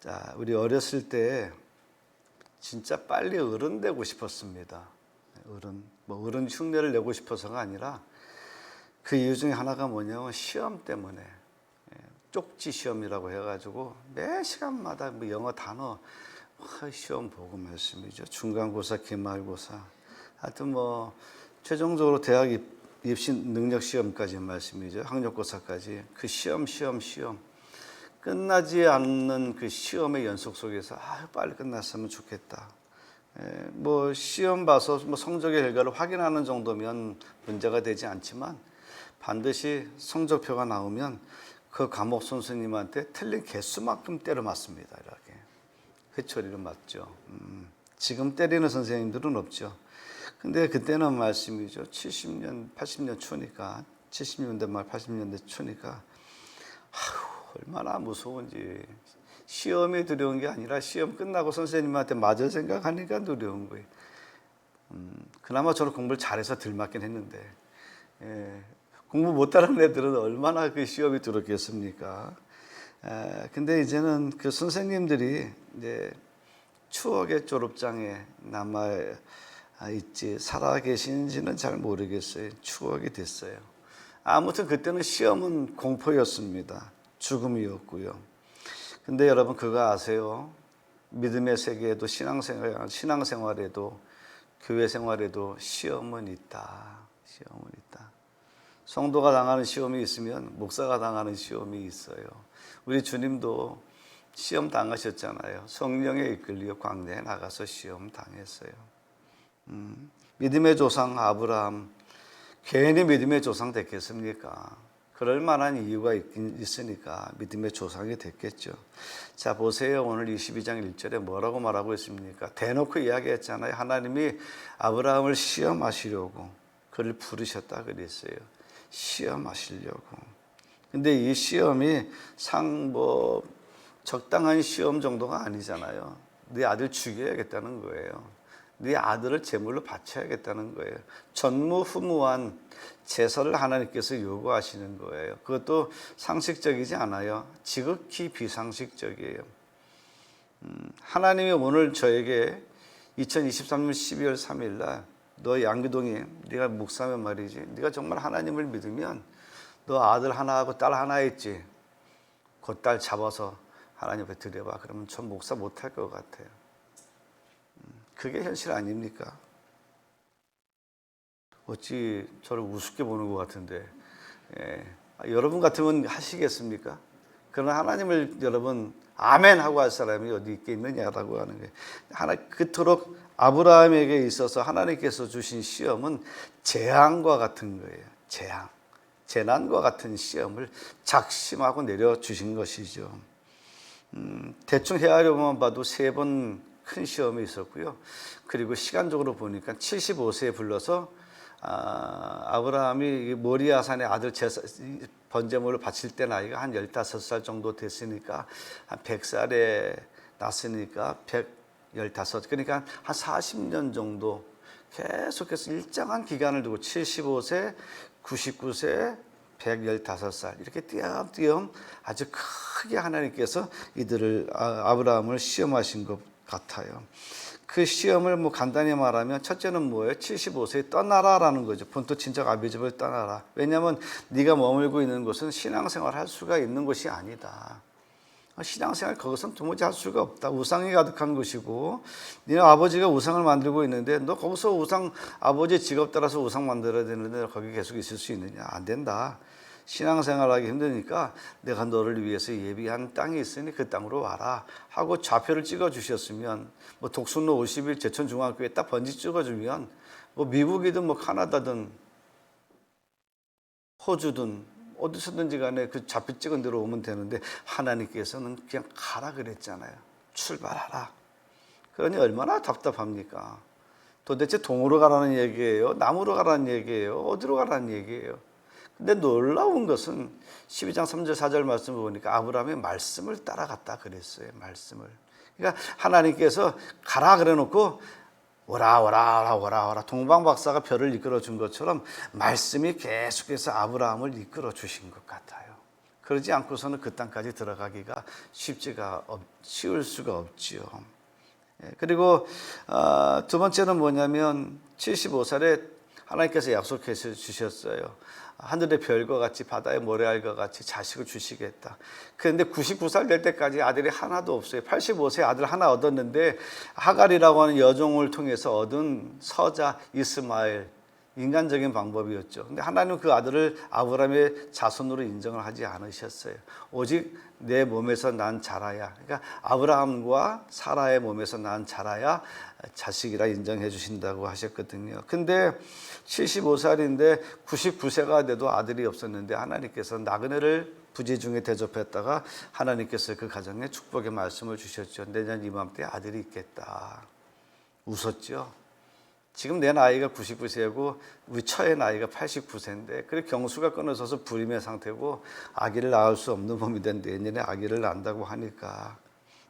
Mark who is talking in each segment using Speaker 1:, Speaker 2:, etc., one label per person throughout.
Speaker 1: 자, 우리 어렸을 때 진짜 빨리 어른 되고 싶었습니다. 어른 흉내를 내고 싶어서가 아니라 그 이유 중에 하나가 뭐냐면 시험 때문에 쪽지 시험이라고 해가지고 매 시간마다 뭐 영어 단어 시험 보고 말씀이죠. 중간고사, 기말고사, 하여튼 뭐 최종적으로 대학 입시 능력 시험까지 말씀이죠. 학력고사까지 그 시험 끝나지 않는 그 시험의 연속 속에서 빨리 끝났으면 좋겠다. 뭐 시험 봐서 뭐 성적의 결과를 확인하는 정도면 문제가 되지 않지만 반드시 성적표가 나오면 그 과목 선생님한테 틀린 개수만큼 때려 맞습니다. 이렇게 회초리를 맞죠. 지금 때리는 선생님들은 없죠. 근데 그때는 말씀이죠. 70년, 80년 초니까 70년대 말 80년대 초니까 얼마나 무서운지. 시험이 두려운 게 아니라 시험 끝나고 선생님한테 맞을 생각하니까 두려운 거예요. 그나마 저는 공부를 잘해서 덜 맞긴 했는데 공부 못하는 애들은 얼마나 그 시험이 두렵겠습니까? 근데 이제는 그 선생님들이 이제 추억의 졸업장에 남아 있지 살아 계신지는 잘 모르겠어요. 추억이 됐어요. 아무튼 그때는 시험은 공포였습니다. 죽음이었고요. 근데 여러분 그거 아세요? 믿음의 세계에도 신앙생활에도 교회 생활에도 시험은 있다. 시험은 있다. 성도가 당하는 시험이 있으면 목사가 당하는 시험이 있어요. 우리 주님도 시험 당하셨잖아요. 성령에 이끌려 광야에 나가서 시험 당했어요. 믿음의 조상 아브라함 괜히 믿음의 조상 됐겠습니까? 그럴 만한 이유가 있으니까 믿음의 조상이 됐겠죠. 자, 보세요. 오늘 22장 1절에 뭐라고 말하고 있습니까? 대놓고 이야기했잖아요. 하나님이 아브라함을 시험하시려고 그를 부르셨다 그랬어요. 시험하시려고. 근데 이 시험이 적당한 시험 정도가 아니잖아요. 네 아들 죽여야겠다는 거예요. 네 아들을 제물로 바쳐야겠다는 거예요. 전무후무한 제사를 하나님께서 요구하시는 거예요. 그것도 상식적이지 않아요. 지극히 비상식적이에요. 하나님이 오늘 저에게 2023년 12월 3일 날 너 양기동이 네가 목사면 말이지, 네가 정말 하나님을 믿으면 너 아들 하나하고 딸 하나 있지, 그 딸 잡아서 하나님 앞에 드려봐. 그러면 전 목사 못할 것 같아요. 그게 현실 아닙니까? 어찌 저를 우습게 보는 것 같은데, 여러분 같으면 하시겠습니까? 그러나 하나님을 여러분 아멘 하고 할 사람이 어디 있겠느냐라고 하는 거예요. 그토록 아브라함에게 있어서 하나님께서 주신 시험은 재앙과 같은 거예요. 재난과 같은 시험을 작심하고 내려주신 것이죠. 대충 헤아려만 봐도 3번 큰 시험이 있었고요. 그리고 시간적으로 보니까 75세에 불러서 아브라함이 모리아산의 아들 번제물을 바칠 때 나이가 한 15살 정도 됐으니까 한 100살에 났으니까 115, 그러니까 한 40년 정도 계속해서 일정한 기간을 두고 75세, 99세, 115살 이렇게 띄엄띄엄 아주 크게 하나님께서 아브라함을 시험하신 것 같아요. 그 시험을 뭐 간단히 말하면 첫째는 뭐예요? 75세에 떠나라라는 거죠. 본토 친척 아비 집을 떠나라. 왜냐하면 네가 머물고 있는 곳은 신앙생활 할 수가 있는 곳이 아니다. 신앙생활 그것은 도무지 할 수가 없다. 우상이 가득한 곳이고 네 아버지가 우상을 만들고 있는데 너 거기서 아버지 직업 따라서 우상 만들어야 되는데 거기 계속 있을 수 있느냐? 안 된다. 신앙생활하기 힘드니까 내가 너를 위해서 예비한 땅이 있으니 그 땅으로 와라 하고 좌표를 찍어주셨으면 뭐 독수로 50일 제천중앙교회 딱 번지 찍어주면 뭐 미국이든 뭐 카나다든 호주든 어디서든지 간에 그 좌표 찍은 대로 오면 되는데 하나님께서는 그냥 가라 그랬잖아요. 출발하라. 그러니 얼마나 답답합니까? 도대체 동으로 가라는 얘기예요? 남으로 가라는 얘기예요? 어디로 가라는 얘기예요? 근데 놀라운 것은 12장 3절 4절 말씀을 보니까 아브라함의 말씀을 따라갔다 그랬어요. 말씀을. 그러니까 하나님께서 가라 그래 놓고 오라 동방 박사가 별을 이끌어 준 것처럼 말씀이 계속해서 아브라함을 이끌어 주신 것 같아요. 그러지 않고서는 그 땅까지 들어가기가 쉬울 수가 없지요. 그리고 두 번째는 뭐냐면 75살에 하나님께서 약속해 주셨어요. 하늘의 별과 같이 바다의 모래알과 같이 자식을 주시겠다. 그런데 99살 될 때까지 아들이 하나도 없어요. 85세 아들 하나 얻었는데 하갈이라고 하는 여종을 통해서 얻은 서자 이스마엘, 인간적인 방법이었죠. 근데 하나님은 그 아들을 아브라함의 자손으로 인정을 하지 않으셨어요. 오직 내 몸에서 난 자라야, 그러니까 아브라함과 사라의 몸에서 난 자라야 자식이라 인정해 주신다고 하셨거든요. 근데 75살인데 99세가 돼도 아들이 없었는데 하나님께서 나그네를 부재 중에 대접했다가 하나님께서 그 가정에 축복의 말씀을 주셨죠. 내년 이맘때 아들이 있겠다. 웃었죠. 지금 내 나이가 99세고 우리 처의 나이가 89세인데 그래 경수가 끊어져서 불임의 상태고 아기를 낳을 수 없는 몸이 된 내년에 아기를 낳는다고 하니까.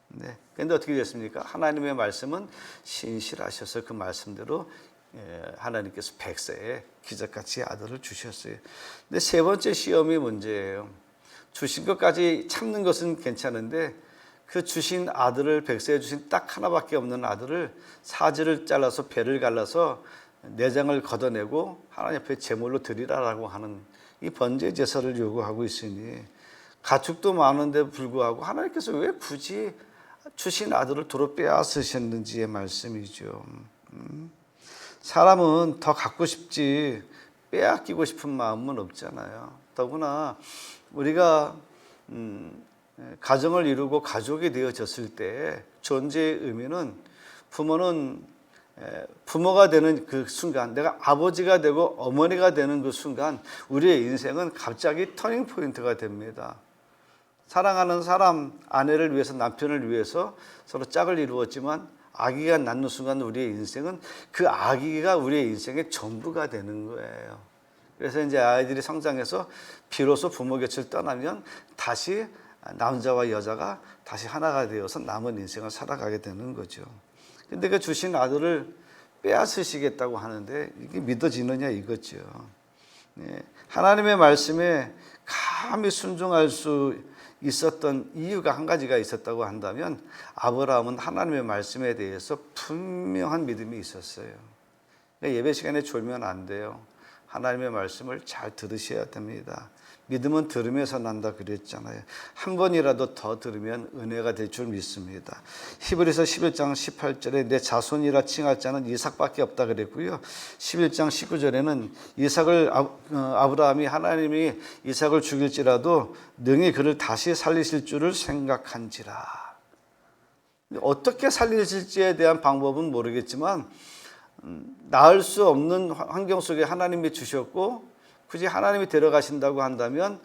Speaker 1: 네. 근데 어떻게 됐습니까? 하나님의 말씀은 신실하셔서 그 말씀대로 하나님께서 100세에 기적같이 아들을 주셨어요. 근데 세 번째 시험이 문제예요. 주신 것까지 참는 것은 괜찮은데 그 주신 아들을 100세에 주신 딱 하나밖에 없는 아들을 사지를 잘라서 배를 갈라서 내장을 걷어내고 하나님 앞에 제물로 드리라라고 하는 이 번제 제사를 요구하고 있으니 가축도 많은데 불구하고 하나님께서 왜 굳이 주신 아들을 도로 빼앗으셨는지의 말씀이죠. 사람은 더 갖고 싶지 빼앗기고 싶은 마음은 없잖아요. 더구나 우리가 가정을 이루고 가족이 되어졌을 때 존재의 의미는 부모는 부모가 되는 그 순간, 내가 아버지가 되고 어머니가 되는 그 순간 우리의 인생은 갑자기 터닝 포인트가 됩니다. 사랑하는 사람, 아내를 위해서, 남편을 위해서 서로 짝을 이루었지만 아기가 낳는 순간 우리의 인생은 그 아기가 우리의 인생의 전부가 되는 거예요. 그래서 이제 아이들이 성장해서 비로소 부모 곁을 떠나면 다시 남자와 여자가 다시 하나가 되어서 남은 인생을 살아가게 되는 거죠. 근데 그 주신 아들을 빼앗으시겠다고 하는데 이게 믿어지느냐 이거죠. 하나님의 말씀에 감히 순종할 수 있었던 이유가 한 가지가 있었다고 한다면 아브라함은 하나님의 말씀에 대해서 분명한 믿음이 있었어요. 예배 시간에 졸면 안 돼요. 하나님의 말씀을 잘 들으셔야 됩니다. 믿음은 들으면서 난다 그랬잖아요. 한 번이라도 더 들으면 은혜가 될 줄 믿습니다. 히브리서 11장 18절에 내 자손이라 칭할 자는 이삭밖에 없다 그랬고요. 11장 19절에는 이삭을 아브라함이 하나님이 이삭을 죽일지라도 능히 그를 다시 살리실 줄을 생각한지라. 어떻게 살리실지에 대한 방법은 모르겠지만 낳을 수 없는 환경 속에 하나님이 주셨고 굳이 하나님이 데려가신다고 한다면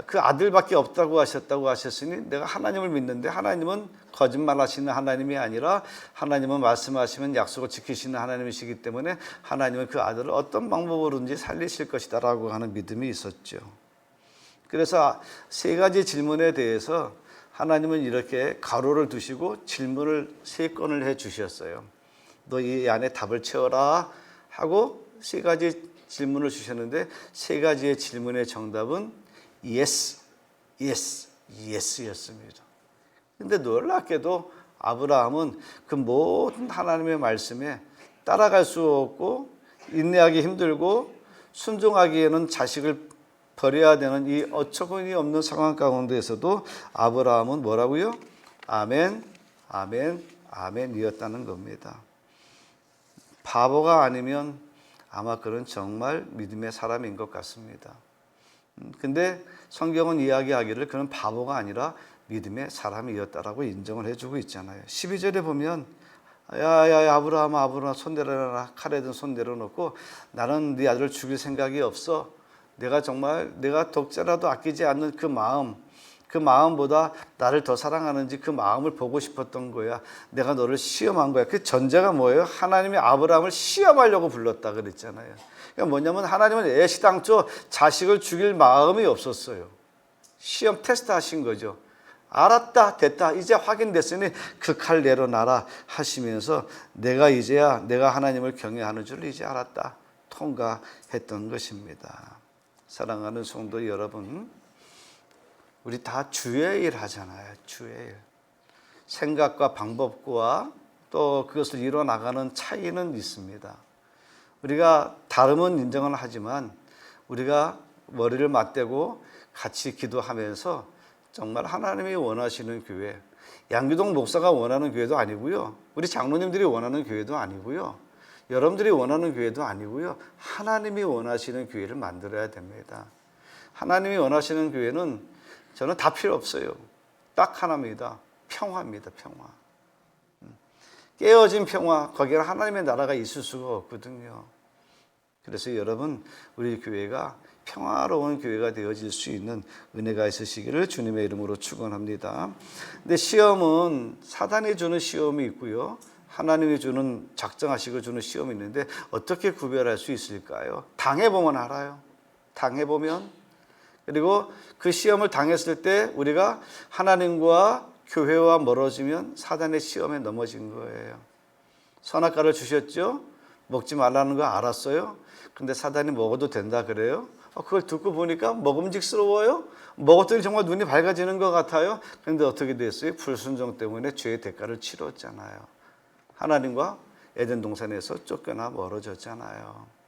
Speaker 1: 그 아들밖에 없다고 하셨으니 내가 하나님을 믿는데 하나님은 거짓말하시는 하나님이 아니라 하나님은 말씀하시면 약속을 지키시는 하나님이시기 때문에 하나님은 그 아들을 어떤 방법으로든지 살리실 것이다 라고 하는 믿음이 있었죠. 그래서 세 가지 질문에 대해서 하나님은 이렇게 가로를 두시고 질문을 세 건을 해 주셨어요. 너 이 안에 답을 채워라 하고 세 가지 질문을 주셨는데 세 가지의 질문의 정답은 yes, yes, yes였습니다. 그런데 놀랍게도 아브라함은 그 모든 하나님의 말씀에 따라갈 수 없고 인내하기 힘들고 순종하기에는 자식을 버려야 되는 이 어처구니 없는 상황 가운데에서도 아브라함은 뭐라고요? 아멘, 아멘, 아멘이었다는 겁니다. 바보가 아니면 아마 그는 정말 믿음의 사람인 것 같습니다. 근데 성경은 이야기하기를 그는 바보가 아니라 믿음의 사람이었다라고 인정을 해주고 있잖아요. 12절에 보면 야 아브라함아 손 내려놔라. 칼에 든 손 내려놓고 나는 네 아들을 죽일 생각이 없어. 내가 정말 내가 독자라도 아끼지 않는 그 마음보다 나를 더 사랑하는지 그 마음을 보고 싶었던 거야. 내가 너를 시험한 거야. 그 전제가 뭐예요? 하나님이 아브라함을 시험하려고 불렀다 그랬잖아요. 그러니까 뭐냐면 하나님은 애시당초 자식을 죽일 마음이 없었어요. 시험 테스트 하신 거죠. 알았다, 됐다, 이제 확인됐으니 그 칼 내려놔라 하시면서 내가 하나님을 경외하는 줄 이제 알았다. 통과했던 것입니다. 사랑하는 성도 여러분, 우리 다 주의 일 하잖아요. 주의 일. 생각과 방법과 또 그것을 이뤄 나가는 차이는 있습니다. 우리가 다름은 인정은 하지만 우리가 머리를 맞대고 같이 기도하면서 정말 하나님이 원하시는 교회, 양규동 목사가 원하는 교회도 아니고요. 우리 장로님들이 원하는 교회도 아니고요. 여러분들이 원하는 교회도 아니고요. 하나님이 원하시는 교회를 만들어야 됩니다. 하나님이 원하시는 교회는 저는 다 필요 없어요. 딱 하나입니다. 평화입니다. 평화. 깨어진 평화, 거기에 하나님의 나라가 있을 수가 없거든요. 그래서 여러분, 우리 교회가 평화로운 교회가 되어질 수 있는 은혜가 있으시기를 주님의 이름으로 축원합니다. 근데 시험은 사단이 주는 시험이 있고요. 하나님이 주는, 작정하시고 주는 시험이 있는데 어떻게 구별할 수 있을까요? 당해보면 알아요. 당해보면. 그리고 그 시험을 당했을 때 우리가 하나님과 교회와 멀어지면 사단의 시험에 넘어진 거예요. 선악과를 주셨죠? 먹지 말라는 거 알았어요? 근데 사단이 먹어도 된다 그래요? 그걸 듣고 보니까 먹음직스러워요? 먹었더니 정말 눈이 밝아지는 것 같아요? 그런데 어떻게 됐어요? 불순종 때문에 죄의 대가를 치렀잖아요. 하나님과 에덴 동산에서 쫓겨나 멀어졌잖아요.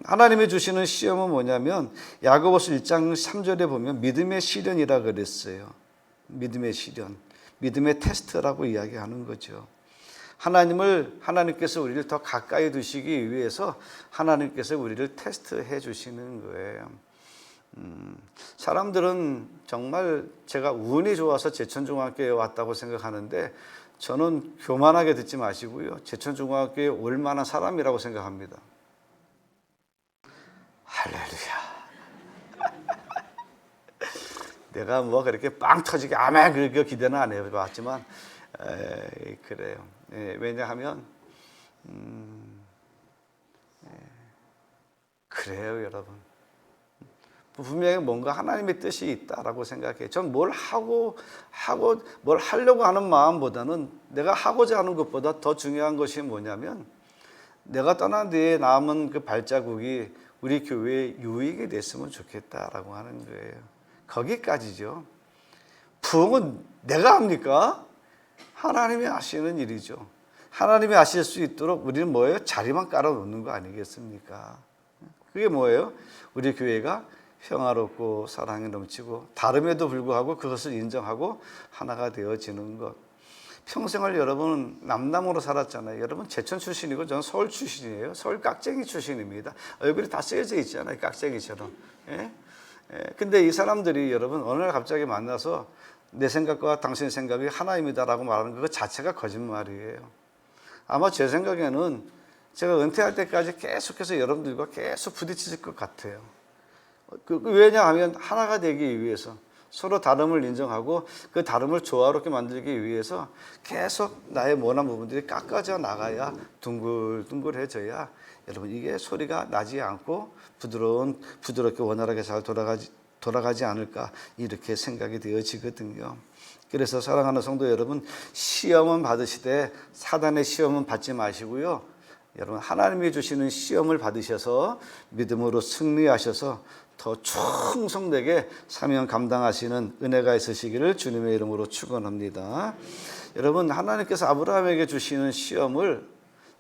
Speaker 1: 하나님이 주시는 시험은 뭐냐면 야고보서 1장 3절에 보면 믿음의 시련이라 그랬어요. 믿음의 시련, 믿음의 테스트라고 이야기하는 거죠. 하나님께서 우리를 더 가까이 두시기 위해서 하나님께서 우리를 테스트해 주시는 거예요. 사람들은 정말 제가 운이 좋아서 제천중학교에 왔다고 생각하는데 저는 교만하게 듣지 마시고요. 제천중학교에 올 만한 사람이라고 생각합니다. 할렐루야. 내가 뭐 그렇게 빵 터지게 아멘 그렇게 기대는 안 해봤지만 그래요. 왜냐하면 그래요, 여러분. 분명히 뭔가 하나님의 뜻이 있다라고 생각해요. 전 뭘 뭘 하려고 하는 마음보다는 내가 하고자 하는 것보다 더 중요한 것이 뭐냐면 내가 떠난 뒤에 남은 그 발자국이 우리 교회에 유익이 됐으면 좋겠다라고 하는 거예요. 거기까지죠. 부흥은 내가 합니까? 하나님이 하시는 일이죠. 하나님이 하실 수 있도록 우리는 뭐예요? 자리만 깔아놓는 거 아니겠습니까? 그게 뭐예요? 우리 교회가 평화롭고 사랑이 넘치고 다름에도 불구하고 그것을 인정하고 하나가 되어지는 것. 평생을 여러분은 남남으로 살았잖아요. 여러분 제천 출신이고 저는 서울 출신이에요. 서울 깍쟁이 출신입니다. 얼굴이 다 쓰여져 있잖아요. 깍쟁이처럼. 근데 이 사람들이 여러분 어느 날 갑자기 만나서 내 생각과 당신 생각이 하나입니다라고 말하는 것 자체가 거짓말이에요. 아마 제 생각에는 제가 은퇴할 때까지 계속해서 여러분들과 계속 부딪힐 것 같아요. 왜냐하면 하나가 되기 위해서 서로 다름을 인정하고 그 다름을 조화롭게 만들기 위해서 계속 나의 모난 부분들이 깎아져 나가야 둥글둥글해져야 여러분 이게 소리가 나지 않고 부드럽게 원활하게 잘 돌아가지 않을까 이렇게 생각이 되어지거든요. 그래서 사랑하는 성도 여러분, 시험은 받으시되 사단의 시험은 받지 마시고요. 여러분 하나님이 주시는 시험을 받으셔서 믿음으로 승리하셔서 더 충성되게 사명 감당하시는 은혜가 있으시기를 주님의 이름으로 축원합니다. 여러분 하나님께서 아브라함에게 주시는 시험을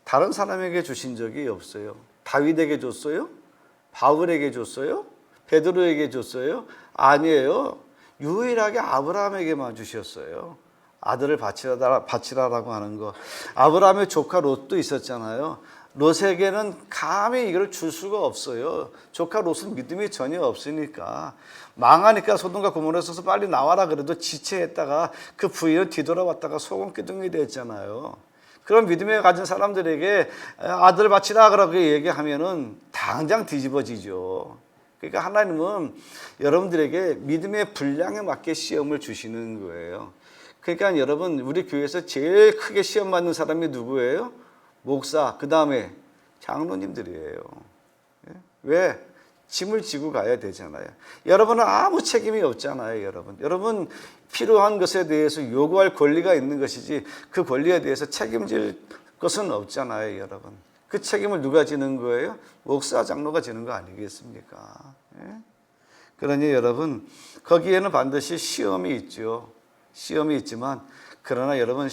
Speaker 1: 다른 사람에게 주신 적이 없어요. 다윗에게 줬어요? 바울에게 줬어요? 베드로에게 줬어요? 아니에요. 유일하게 아브라함에게만 주셨어요. 아들을 바치라라고 하는 거. 아브라함의 조카 롯도 있었잖아요. 롯에게는 감히 이걸 줄 수가 없어요. 조카 롯은 믿음이 전혀 없으니까. 망하니까 소돔과 고모라에서 빨리 나와라 그래도 지체했다가 그 부인을 뒤돌아왔다가 소금기둥이 됐잖아요. 그런 믿음에 가진 사람들에게 아들을 바치라 그러고 얘기하면은 당장 뒤집어지죠. 그러니까 하나님은 여러분들에게 믿음의 분량에 맞게 시험을 주시는 거예요. 그러니까 여러분 우리 교회에서 제일 크게 시험 받는 사람이 누구예요? 목사, 그 다음에 장로님들이에요. 왜? 짐을 지고 가야 되잖아요. 여러분은 아무 책임이 없잖아요. 여러분 필요한 것에 대해서 요구할 권리가 있는 것이지 그 권리에 대해서 책임질 것은 없잖아요. 여러분 그 책임을 누가 지는 거예요? 목사, 장로가 지는 거 아니겠습니까? 그러니 여러분 거기에는 반드시 시험이 있죠. 시험이 있지만 그러나 여러분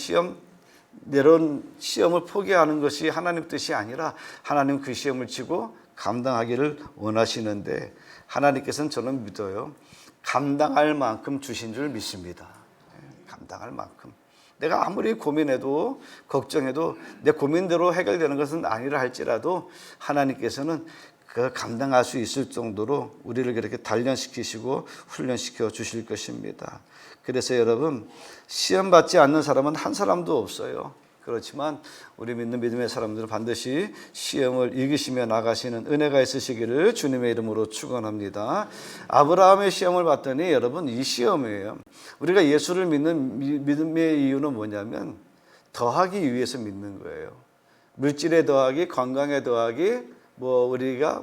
Speaker 1: 내려온 시험을 포기하는 것이 하나님 뜻이 아니라 하나님 그 시험을 치고 감당하기를 원하시는데 하나님께서는 저는 믿어요. 감당할 만큼 주신 줄 믿습니다. 감당할 만큼. 내가 아무리 고민해도 걱정해도 내 고민대로 해결되는 것은 아니라 할지라도 하나님께서는 그 감당할 수 있을 정도로 우리를 그렇게 단련시키시고 훈련시켜 주실 것입니다. 그래서 여러분 시험 받지 않는 사람은 한 사람도 없어요. 그렇지만 우리 믿는 믿음의 사람들은 반드시 시험을 이기시며 나가시는 은혜가 있으시기를 주님의 이름으로 축원합니다. 아브라함의 시험을 봤더니 여러분 이 시험이에요. 우리가 예수를 믿는 믿음의 이유는 뭐냐면 더하기 위해서 믿는 거예요. 물질에 더하기, 건강에 더하기, 우리가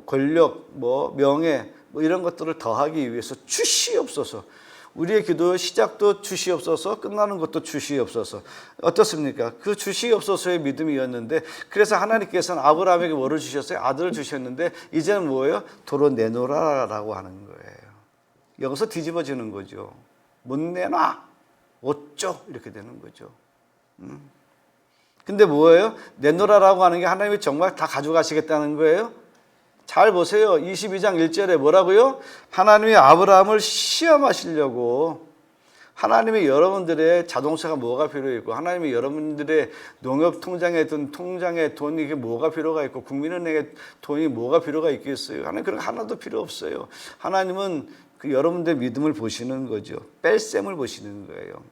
Speaker 1: 권력, 명예 이런 것들을 더하기 위해서 주시옵소서. 우리의 기도의 시작도 주시옵소서, 끝나는 것도 주시옵소서. 어떻습니까? 그 주시옵소서의 믿음이었는데 그래서 하나님께서는 아브라함에게 뭐를 주셨어요? 아들을 주셨는데 이제는 뭐예요? 도로 내놓으라라고 하는 거예요. 여기서 뒤집어지는 거죠. 못 내놔, 어쩌 이렇게 되는 거죠. 근데 뭐예요? 내놓으라라고 하는 게 하나님이 정말 다 가져가시겠다는 거예요? 잘 보세요. 22장 1절에 뭐라고요? 하나님이 아브라함을 시험하시려고 하나님이 여러분들의 자동차가 뭐가 필요했고 하나님이 여러분들의 농협 통장에 든 통장에 돈이 이게 뭐가 필요가 있고 국민은행에 돈이 뭐가 필요가 있겠어요? 하나님 그런 거 하나도 필요 없어요. 하나님은 그 여러분들의 믿음을 보시는 거죠. 뺄셈을 보시는 거예요.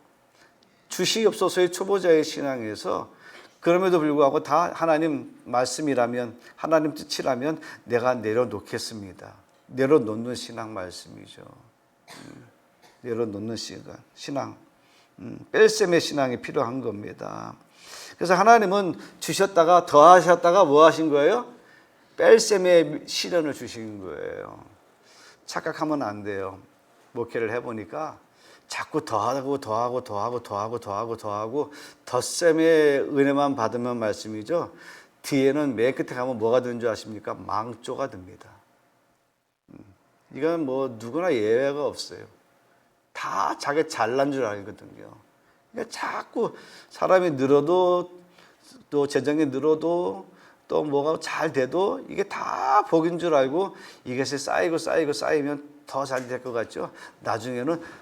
Speaker 1: 주시옵소서의 초보자의 신앙에서 그럼에도 불구하고 다 하나님 말씀이라면 하나님 뜻이라면 내가 내려놓겠습니다. 내려놓는 신앙 말씀이죠. 내려놓는 신앙. 뺄셈의 신앙이 필요한 겁니다. 그래서 하나님은 주셨다가 더하셨다가 뭐 하신 거예요? 뺄셈의 시련을 주신 거예요. 착각하면 안 돼요. 목회를 해보니까 자꾸 더하고 덧셈의 은혜만 받으면 말씀이죠. 뒤에는 맨 끝에 가면 뭐가 되는 줄 아십니까? 망조가 됩니다. 이건 누구나 예외가 없어요. 다 자기 잘난 줄 알거든요. 그러니까 자꾸 사람이 늘어도 또 재정이 늘어도 또 뭐가 잘 돼도 이게 다 복인 줄 알고 이것이 쌓이면 더 잘 될 것 같죠. 나중에는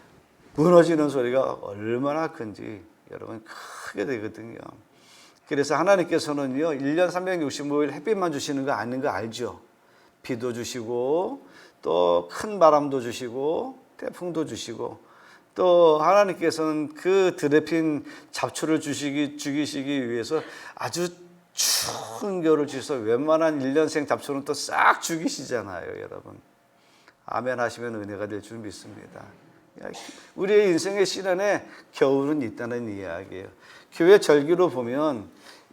Speaker 1: 무너지는 소리가 얼마나 큰지 여러분 크게 되거든요. 그래서 하나님께서는요 1년 365일 햇빛만 주시는 거 아닌 거 알죠? 비도 주시고 또 큰 바람도 주시고 태풍도 주시고 또 하나님께서는 그 드레핀 잡초를 죽이시기 위해서 아주 추운 겨울을 주셔서 웬만한 1년생 잡초는 또 싹 죽이시잖아요. 여러분 아멘 하시면 은혜가 될 줄 믿습니다. 우리의 인생의 시련에 겨울은 있다는 이야기예요. 교회 절기로 보면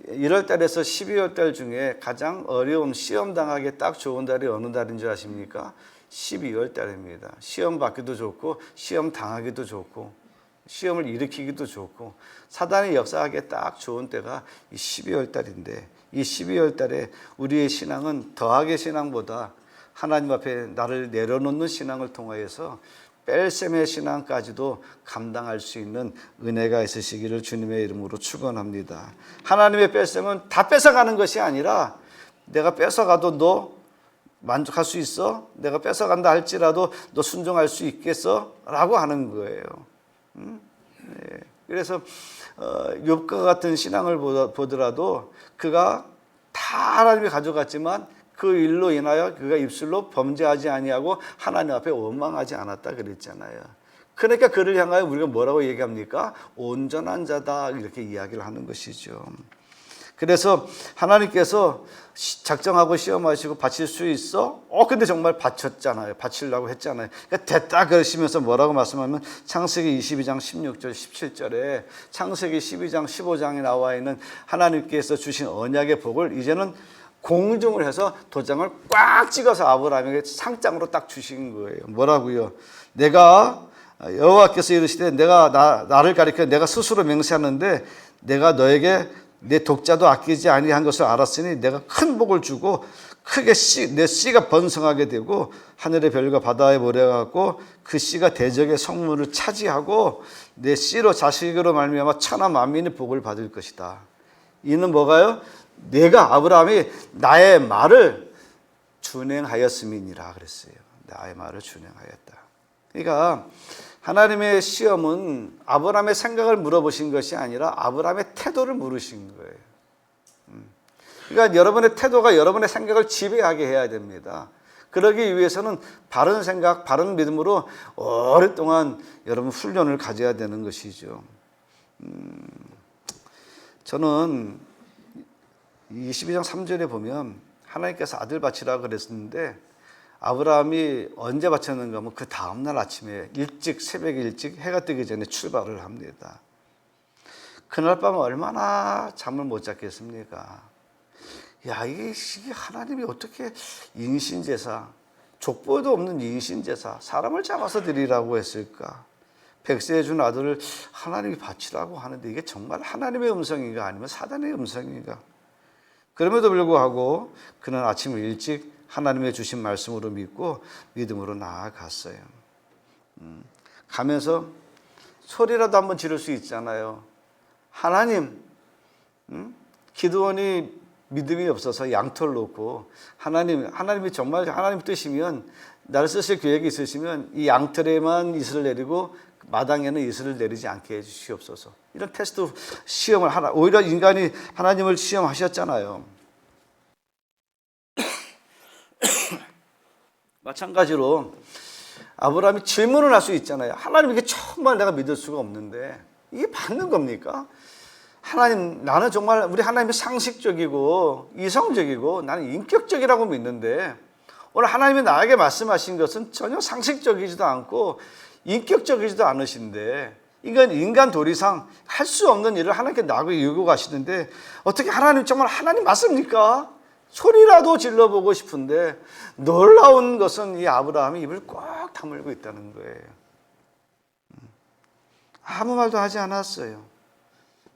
Speaker 1: 1월 달에서 12월 달 중에 가장 어려운 시험 당하기 딱 좋은 달이 어느 달인 줄 아십니까? 12월 달입니다. 시험 받기도 좋고 시험 당하기도 좋고 시험을 일으키기도 좋고 사단이 역사하기에 딱 좋은 때가 이 12월 달인데 이 12월 달에 우리의 신앙은 더하게 신앙보다 하나님 앞에 나를 내려놓는 신앙을 통하여서 뺄셈의 신앙까지도 감당할 수 있는 은혜가 있으시기를 주님의 이름으로 축원합니다. 하나님의 뺄셈은 다 뺏어가는 것이 아니라 내가 뺏어가도 너 만족할 수 있어? 내가 뺏어간다 할지라도 너 순종할 수 있겠어? 라고 하는 거예요. 네. 그래서 욥과 같은 신앙을 보더라도 그가 다 하나님이 가져갔지만 그 일로 인하여 그가 입술로 범죄하지 아니하고 하나님 앞에 원망하지 않았다 그랬잖아요. 그러니까 그를 향하여 우리가 뭐라고 얘기합니까? 온전한 자다 이렇게 이야기를 하는 것이죠. 그래서 하나님께서 작정하고 시험하시고 바칠 수 있어? 근데 정말 바쳤잖아요. 바치려고 했잖아요. 그러니까 됐다 그러시면서 뭐라고 말씀하면 창세기 22장 16절 17절에 창세기 12장 15장에 나와 있는 하나님께서 주신 언약의 복을 이제는 공증을 해서 도장을 꽉 찍어서 아브라함에게 상장으로 딱 주신 거예요. 뭐라고요? 내가 여호와께서 이르시되 내가 나를 가리켜 내가 스스로 맹세하는데 내가 너에게 내 독자도 아끼지 아니한 것을 알았으니 내가 큰 복을 주고 크게 내 씨가 번성하게 되고 하늘의 별과 바다의 모래가 같고 그 씨가 대적의 성문을 차지하고 내 씨로 자식으로 말미암아 천하 만민이 복을 받을 것이다. 이는 뭐가요? 내가 아브라함이 나의 말을 준행하였음이니라 그랬어요. 나의 말을 준행하였다. 그러니까 하나님의 시험은 아브라함의 생각을 물어보신 것이 아니라 아브라함의 태도를 물으신 거예요. 그러니까 여러분의 태도가 여러분의 생각을 지배하게 해야 됩니다. 그러기 위해서는 바른 생각, 바른 믿음으로 오랫동안 여러분 훈련을 가져야 되는 것이죠. 저는 22장 3절에 보면 하나님께서 아들 바치라 그랬는데 아브라함이 언제 바쳤는가 하면 그 다음날 아침에 일찍 새벽에 일찍 해가 뜨기 전에 출발을 합니다. 그날 밤 얼마나 잠을 못 잤겠습니까? 야, 이게 하나님이 어떻게 인신제사, 족보도 없는 인신제사, 사람을 잡아서 드리라고 했을까? 백세에 준 아들을 하나님이 바치라고 하는데 이게 정말 하나님의 음성인가 아니면 사단의 음성인가? 그럼에도 불구하고 그는 아침을 일찍 하나님의 주신 말씀으로 믿고 믿음으로 나아갔어요. 가면서 소리라도 한번 지를 수 있잖아요. 하나님, 기드온이 믿음이 없어서 양털 놓고 하나님이 정말 하나님 뜻이면 나를 쓰실 계획이 있으시면 이 양털에만 이슬을 내리고 마당에는 이슬을 내리지 않게 해주시옵소서. 이런 테스트 시험을 오히려 인간이 하나님을 시험하셨잖아요. 마찬가지로 아브라함이 질문을 할 수 있잖아요. 하나님 이게 정말 내가 믿을 수가 없는데 이게 맞는 겁니까? 하나님, 나는 정말 우리 하나님이 상식적이고 이성적이고 나는 인격적이라고 믿는데 오늘 하나님이 나에게 말씀하신 것은 전혀 상식적이지도 않고 인격적이지도 않으신데 이건 인간 도리상 할 수 없는 일을 하나님께 나에게 요구하시는데 어떻게 하나님 정말 하나님 맞습니까? 소리라도 질러보고 싶은데 놀라운 것은 이 아브라함이 입을 꽉 다물고 있다는 거예요. 아무 말도 하지 않았어요.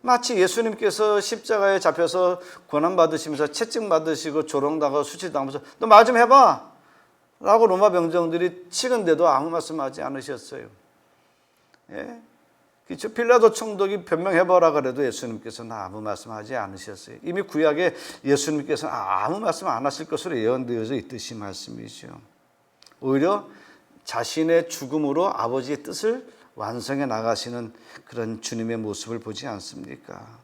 Speaker 1: 마치 예수님께서 십자가에 잡혀서 고난받으시면서 채찍받으시고 조롱당하고 수치당하면서 너 말 좀 해봐 라고 로마 병정들이 치는데도 아무 말씀하지 않으셨어요. 예? 그렇죠? 빌라도 총독이 변명해보라 그래도 예수님께서는 아무 말씀하지 않으셨어요. 이미 구약에 예수님께서는 아무 말씀 안 하실 것으로 예언되어져 있듯이 말씀이죠. 오히려 자신의 죽음으로 아버지의 뜻을 완성해 나가시는 그런 주님의 모습을 보지 않습니까?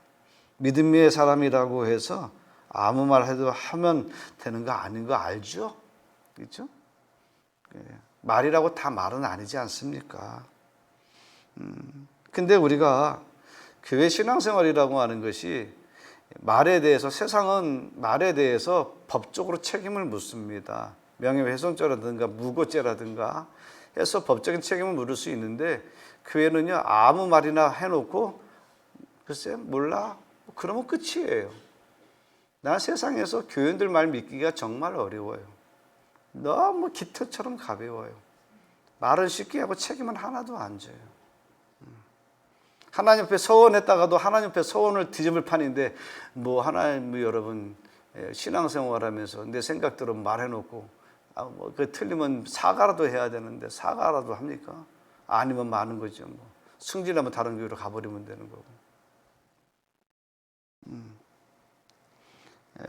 Speaker 1: 믿음의 사람이라고 해서 아무 말 해도 하면 되는 거 아닌 거 알죠? 그렇죠? 말이라고 다 말은 아니지 않습니까? 근데 우리가 교회 신앙생활이라고 하는 것이 말에 대해서 세상은 말에 대해서 법적으로 책임을 묻습니다. 명예훼손죄라든가 무고죄라든가 해서 법적인 책임을 물을 수 있는데 교회는요 아무 말이나 해놓고 글쎄 몰라 그러면 끝이에요. 난 세상에서 교인들 말 믿기가 정말 어려워요. 너무 깃털처럼 가벼워요. 말은 쉽게 하고 책임은 하나도 안 져요. 하나님 앞에 서원했다가도 하나님 앞에 서원을 뒤집을 판인데 뭐 하나님 뭐 여러분 신앙생활하면서 내 생각대로 말해놓고 뭐 그 틀리면 사과라도 해야 되는데 사과라도 합니까? 아니면 많은 거죠. 뭐 승진하면 다른 교회로 가버리면 되는 거고.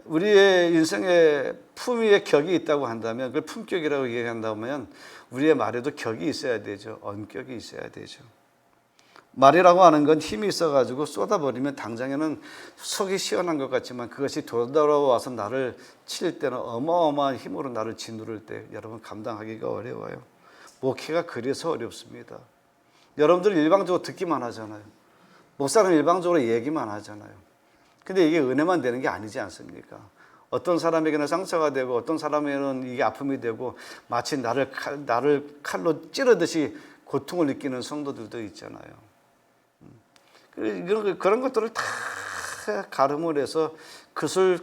Speaker 1: 우리의 인생에 품위의 격이 있다고 한다면 그걸 품격이라고 얘기한다면 우리의 말에도 격이 있어야 되죠. 언격이 있어야 되죠. 말이라고 하는 건 힘이 있어가지고 쏟아버리면 당장에는 속이 시원한 것 같지만 그것이 되돌아와서 나를 칠 때는 어마어마한 힘으로 나를 짓누를 때 여러분 감당하기가 어려워요. 목회가 그래서 어렵습니다. 여러분들 일방적으로 듣기만 하잖아요. 목사는 일방적으로 얘기만 하잖아요. 근데 이게 은혜만 되는 게 아니지 않습니까? 어떤 사람에게는 상처가 되고 어떤 사람에게는 이게 아픔이 되고 마치 나를 칼로 찌르듯이 고통을 느끼는 성도들도 있잖아요. 그런 것들을 다 가름을 해서 그것을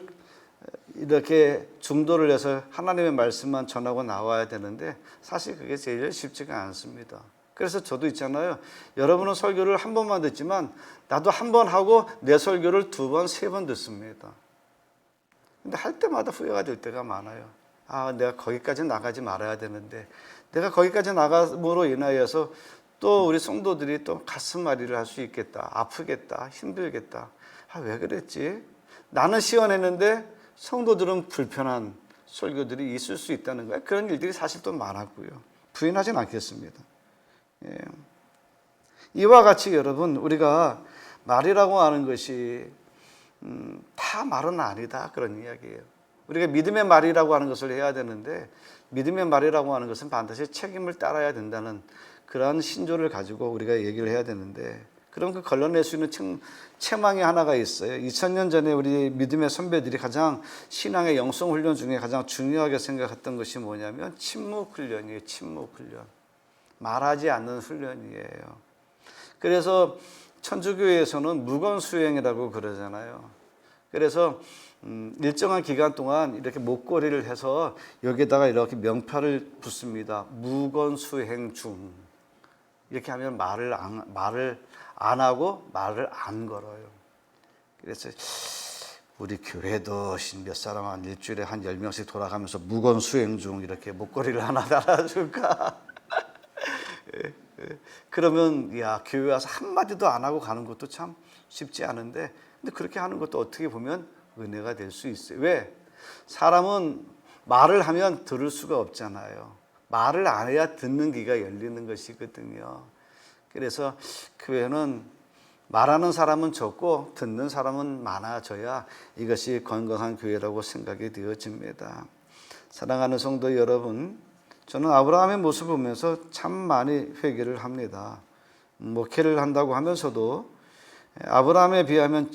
Speaker 1: 이렇게 중도를 해서 하나님의 말씀만 전하고 나와야 되는데 사실 그게 제일 쉽지가 않습니다. 그래서 저도 있잖아요. 여러분은 설교를 한 번만 듣지만 나도 한 번 하고 내 설교를 두 번, 세 번 듣습니다. 근데 할 때마다 후회가 될 때가 많아요. 아, 내가 거기까지 나가지 말아야 되는데, 내가 거기까지 나감으로 인하여서 또 우리 성도들이 또 가슴앓이를 할 수 있겠다, 아프겠다, 힘들겠다. 아, 왜 그랬지? 나는 시원했는데 성도들은 불편한 설교들이 있을 수 있다는 거예요. 그런 일들이 사실 또 많았고요. 부인하진 않겠습니다. 예. 이와 같이 여러분, 우리가 말이라고 하는 것이 다 말은 아니다, 그런 이야기예요. 우리가 믿음의 말이라고 하는 것을 해야 되는데, 믿음의 말이라고 하는 것은 반드시 책임을 따라야 된다는 그러한 신조를 가지고 우리가 얘기를 해야 되는데, 그럼 그 걸러낼 수 있는 체망이 하나가 있어요. 2000년 전에 우리 믿음의 선배들이 가장 신앙의 영성 훈련 중에 가장 중요하게 생각했던 것이 뭐냐면 침묵 훈련이에요. 침묵 훈련. 말하지 않는 훈련이에요. 그래서 천주교에서는 무건수행이라고 그러잖아요. 그래서 일정한 기간 동안 이렇게 목걸이를 해서 여기에다가 이렇게 명패를 붙습니다. 무건수행 중. 이렇게 하면 말을 안 하고 말을 안 걸어요. 그래서 우리 교회도 몇 사람 한 일주일에 한 10명씩 돌아가면서 무건수행 중 이렇게 목걸이를 하나 달아줄까? 그러면 야, 교회 와서 한마디도 안 하고 가는 것도 참 쉽지 않은데, 근데 그렇게 하는 것도 어떻게 보면 은혜가 될 수 있어요. 왜? 사람은 말을 하면 들을 수가 없잖아요. 말을 안 해야 듣는 귀가 열리는 것이거든요. 그래서 교회는 말하는 사람은 적고 듣는 사람은 많아져야 이것이 건강한 교회라고 생각이 되어집니다. 사랑하는 성도 여러분, 저는 아브라함의 모습을 보면서 참 많이 회개를 합니다. 목회를 한다고 하면서도 아브라함에 비하면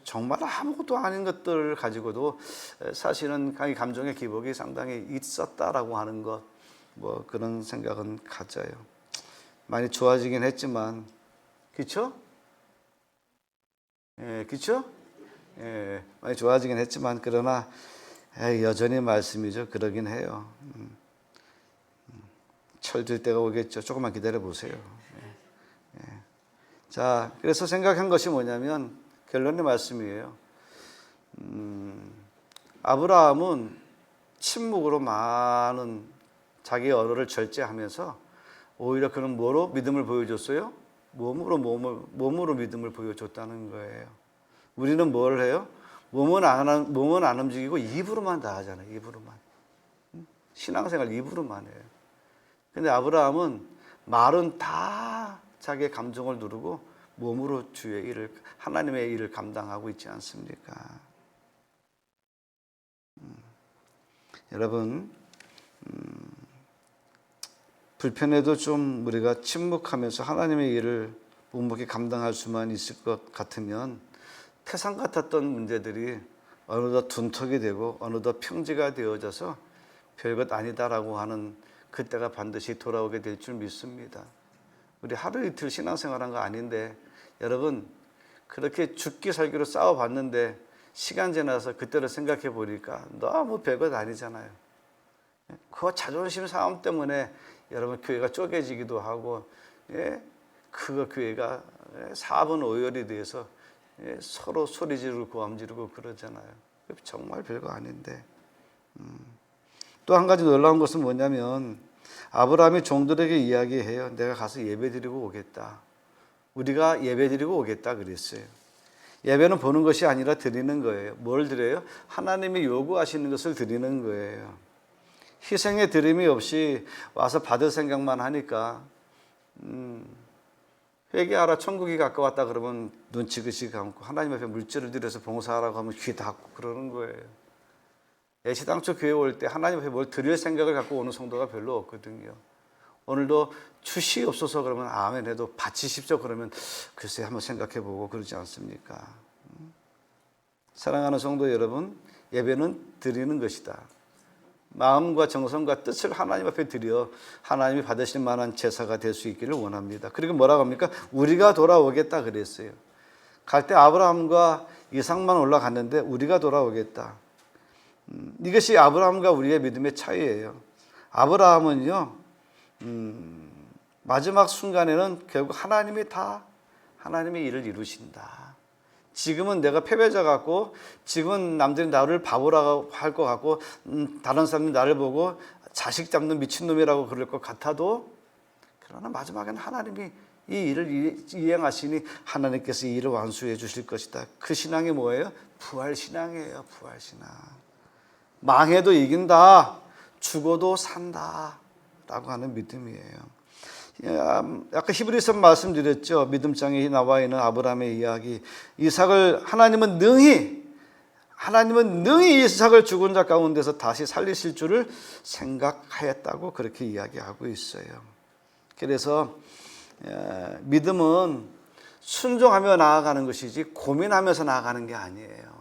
Speaker 1: 정말 아무것도 아닌 것들을 가지고도 사실은 감정의 기복이 상당히 있었다라고 하는 것, 뭐 그런 생각은 가져요. 많이 좋아지긴 했지만, 그렇죠? 예, 그렇죠? 예, 많이 좋아지긴 했지만 그러나 여전히 말씀이죠. 그러긴 해요. 철들 때가 오겠죠. 조금만 기다려 보세요. 예. 자, 그래서 생각한 것이 뭐냐면 결론의 말씀이에요. 아브라함은 침묵으로 많은 자기의 언어를 절제하면서 오히려 그는 뭐로 믿음을 보여줬어요? 몸으로 믿음을 보여줬다는 거예요. 우리는 뭘 해요? 몸은 안 움직이고 입으로만 다 하잖아요. 입으로만. 신앙생활 입으로만 해요. 근데 아브라함은 말은 다 자기의 감정을 누르고 몸으로 주의 일을, 하나님의 일을 감당하고 있지 않습니까? 여러분, 불편해도 좀 우리가 침묵하면서 하나님의 일을 묵묵히 감당할 수만 있을 것 같으면 태산 같았던 문제들이 어느덧 둔턱이 되고 어느덧 평지가 되어져서 별것 아니다라고 하는 그때가 반드시 돌아오게 될 줄 믿습니다. 우리 하루 이틀 신앙생활한 거 아닌데 여러분, 그렇게 죽기 살기로 싸워봤는데 시간 지나서 그때를 생각해 보니까 너무 별것 아니잖아요. 그 자존심 싸움 때문에 여러분 교회가 쪼개지기도 하고, 그 교회가 사분 오열이 돼서 서로 소리 지르고 고함 지르고 그러잖아요. 정말 별거 아닌데. 또 한 가지 놀라운 것은 뭐냐면 아브라함이 종들에게 이야기해요. 내가 가서 예배드리고 오겠다. 우리가 예배드리고 오겠다 그랬어요. 예배는 보는 것이 아니라 드리는 거예요. 뭘 드려요? 하나님이 요구하시는 것을 드리는 거예요. 희생의 드림이 없이 와서 받을 생각만 하니까 회개하라 천국이 가까웠다 그러면 눈 지그시 감고 하나님 앞에 물질을 드려서 봉사하라고 하면 귀 닫고 그러는 거예요. 애시당초 교회 올 때 하나님 앞에 뭘 드릴 생각을 갖고 오는 성도가 별로 없거든요. 오늘도 주시옵소서 그러면 아멘 해도 바치십시오 그러면 글쎄 한번 생각해 보고 그러지 않습니까? 사랑하는 성도 여러분, 예배는 드리는 것이다. 마음과 정성과 뜻을 하나님 앞에 드려 하나님이 받으실 만한 제사가 될 수 있기를 원합니다. 그리고 뭐라고 합니까? 우리가 돌아오겠다 그랬어요. 갈 때 아브라함과 이삭만 올라갔는데 우리가 돌아오겠다. 이것이 아브라함과 우리의 믿음의 차이예요. 아브라함은요, 마지막 순간에는 결국 하나님의 일을 이루신다. 지금은 내가 패배자 같고, 지금은 남들이 나를 바보라고 할 것 같고, 다른 사람들이 나를 보고 자식 잡는 미친놈이라고 그럴 것 같아도, 그러나 마지막에는 하나님이 이 일을 이행하시니 하나님께서 이 일을 완수해 주실 것이다. 그 신앙이 뭐예요? 부활신앙이에요. 부활신앙. 망해도 이긴다, 죽어도 산다 라고 하는 믿음이에요. 아까 히브리서 말씀드렸죠. 믿음장에 나와 있는 아브라함의 이야기. 하나님은 능히 이삭을 죽은 자 가운데서 다시 살리실 줄을 생각하였다고 그렇게 이야기하고 있어요. 그래서 믿음은 순종하며 나아가는 것이지 고민하면서 나아가는 게 아니에요.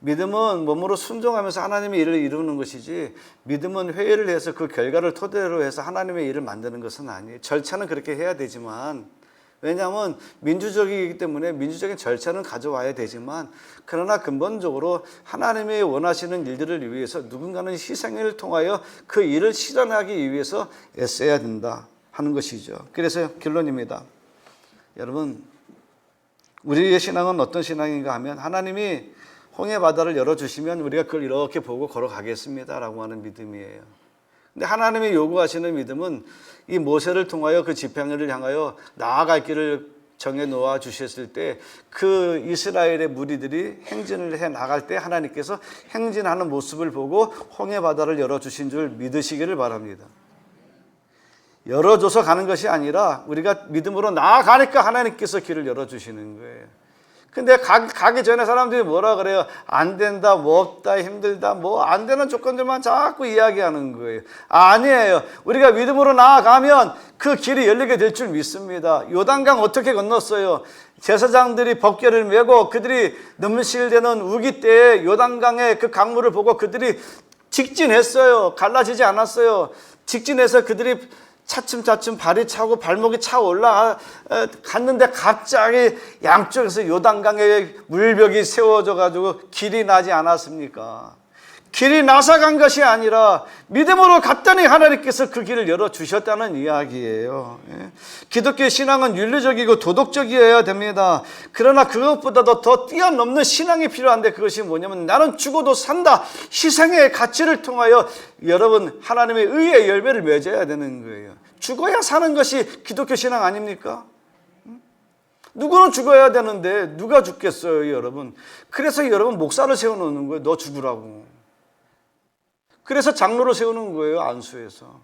Speaker 1: 믿음은 몸으로 순종하면서 하나님의 일을 이루는 것이지, 믿음은 회의를 해서 그 결과를 토대로 해서 하나님의 일을 만드는 것은 아니에요. 절차는 그렇게 해야 되지만, 왜냐하면 민주적이기 때문에 민주적인 절차는 가져와야 되지만, 그러나 근본적으로 하나님이 원하시는 일들을 위해서 누군가는 희생을 통하여 그 일을 실현하기 위해서 애써야 된다 하는 것이죠. 그래서 결론입니다. 여러분, 우리의 신앙은 어떤 신앙인가 하면, 하나님이 홍해 바다를 열어주시면 우리가 그걸 이렇게 보고 걸어가겠습니다라고 하는 믿음이에요. 근데 하나님이 요구하시는 믿음은 이 모세를 통하여 그 지팡이를 향하여 나아갈 길을 정해 놓아 주셨을 때, 그 이스라엘의 무리들이 행진을 해 나갈 때 하나님께서 행진하는 모습을 보고 홍해 바다를 열어주신 줄 믿으시기를 바랍니다. 열어줘서 가는 것이 아니라 우리가 믿음으로 나아가니까 하나님께서 길을 열어주시는 거예요. 근데 가기 전에 사람들이 뭐라 그래요? 안 된다, 뭐 없다, 힘들다, 뭐 안 되는 조건들만 자꾸 이야기하는 거예요. 아니에요. 우리가 믿음으로 나아가면 그 길이 열리게 될 줄 믿습니다. 요단강 어떻게 건넜어요? 제사장들이 법궤를 메고 그들이 넘실대는 우기 때에 요단강의 그 강물을 보고 그들이 직진했어요. 갈라지지 않았어요. 직진해서 그들이 차츰차츰 발이 차고 발목이 차 올라갔는데 갑자기 양쪽에서 요단강의 물벽이 세워져 가지고 길이 나지 않았습니까? 길이 나서 간 것이 아니라 믿음으로 갔더니 하나님께서 그 길을 열어주셨다는 이야기예요. 기독교 신앙은 윤리적이고 도덕적이어야 됩니다. 그러나 그것보다도 더 뛰어넘는 신앙이 필요한데, 그것이 뭐냐면 나는 죽어도 산다, 희생의 가치를 통하여 여러분 하나님의 의의 열매를 맺어야 되는 거예요. 죽어야 사는 것이 기독교 신앙 아닙니까? 누구는 죽어야 되는데 누가 죽겠어요, 여러분? 그래서 여러분 목사를 세워놓는 거예요. 너 죽으라고. 그래서 장로를 세우는 거예요, 안수에서.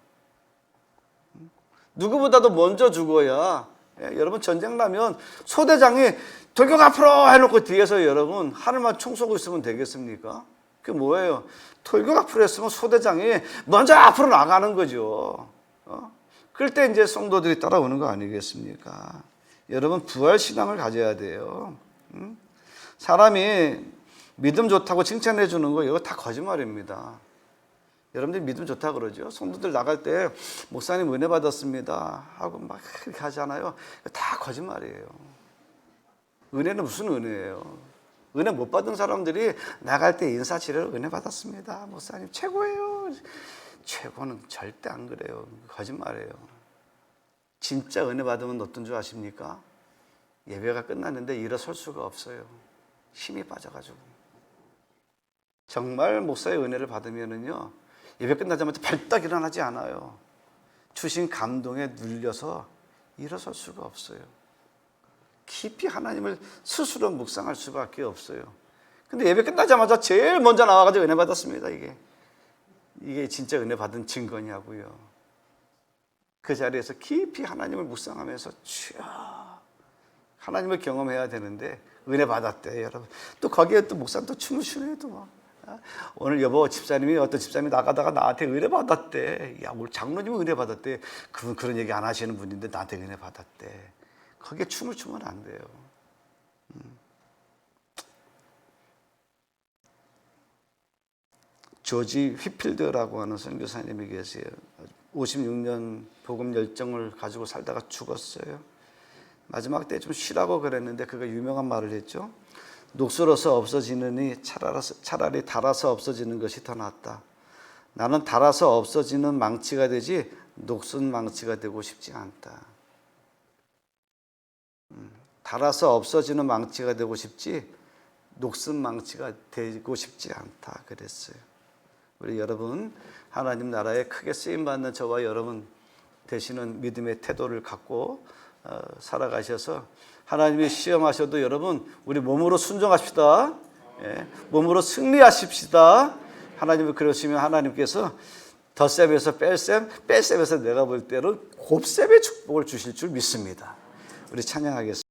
Speaker 1: 누구보다도 먼저 죽어야, 여러분 전쟁 나면 소대장이 돌격 앞으로 해놓고 뒤에서 여러분 하늘만 총 쏘고 있으면 되겠습니까? 그게 뭐예요? 돌격 앞으로 했으면 소대장이 먼저 앞으로 나가는 거죠. 그럴 때 이제 성도들이 따라오는 거 아니겠습니까? 여러분 부활신앙을 가져야 돼요. 사람이 믿음 좋다고 칭찬해 주는 거, 이거 다 거짓말입니다. 여러분들이 믿음 좋다 그러죠. 성도들 나갈 때 목사님 은혜 받았습니다 하고 막 이렇게 하잖아요. 다 거짓말이에요. 은혜는 무슨 은혜예요? 은혜 못 받은 사람들이 나갈 때 인사치레로 은혜 받았습니다, 목사님 최고예요. 최고는 절대 안 그래요. 거짓말이에요. 진짜 은혜 받으면 어떤 줄 아십니까? 예배가 끝났는데 일어설 수가 없어요. 힘이 빠져가지고. 정말 목사의 은혜를 받으면은요, 예배 끝나자마자 발딱 일어나지 않아요. 주신 감동에 눌려서 일어설 수가 없어요. 깊이 하나님을 스스로 묵상할 수밖에 없어요. 근데 예배 끝나자마자 제일 먼저 나와가지고 은혜 받았습니다. 이게 진짜 은혜 받은 증거냐고요. 그 자리에서 깊이 하나님을 묵상하면서 하나님을 경험해야 되는데 은혜 받았대, 여러분. 또 거기에 또 목사님 또 춤을 추네, 또 막. 오늘 여보 집사님이 어떤 집사님이 나가다가 나한테 은혜 받았대. 야, 오늘 장로님이 은혜 받았대. 그분 그런 얘기 안 하시는 분인데 나한테 은혜 받았대. 거기에 춤을 추면 안 돼요. 조지 휘필드라고 하는 선교사님이 계세요. 56년 복음 열정을 가지고 살다가 죽었어요. 마지막 때 좀 쉬라고 그랬는데 그가 유명한 말을 했죠. 녹슬어서 없어지느니 차라리 닳아서 없어지는 것이 더 낫다. 나는 닳아서 없어지는 망치가 되지 녹슨 망치가 되고 싶지 않다. 닳아서 없어지는 망치가 되고 싶지 녹슨 망치가 되고 싶지 않다 그랬어요. 우리 여러분 하나님 나라에 크게 쓰임받는 저와 여러분 되시는 믿음의 태도를 갖고 살아가셔서 하나님이 시험하셔도 여러분 우리 몸으로 순종합시다. 예, 몸으로 승리하십시다. 하나님을 그러시면 하나님께서 덧셈에서 뺄셈, 뺄셈에서 내가 볼 때는 곱셈의 축복을 주실 줄 믿습니다. 우리 찬양하겠습니다.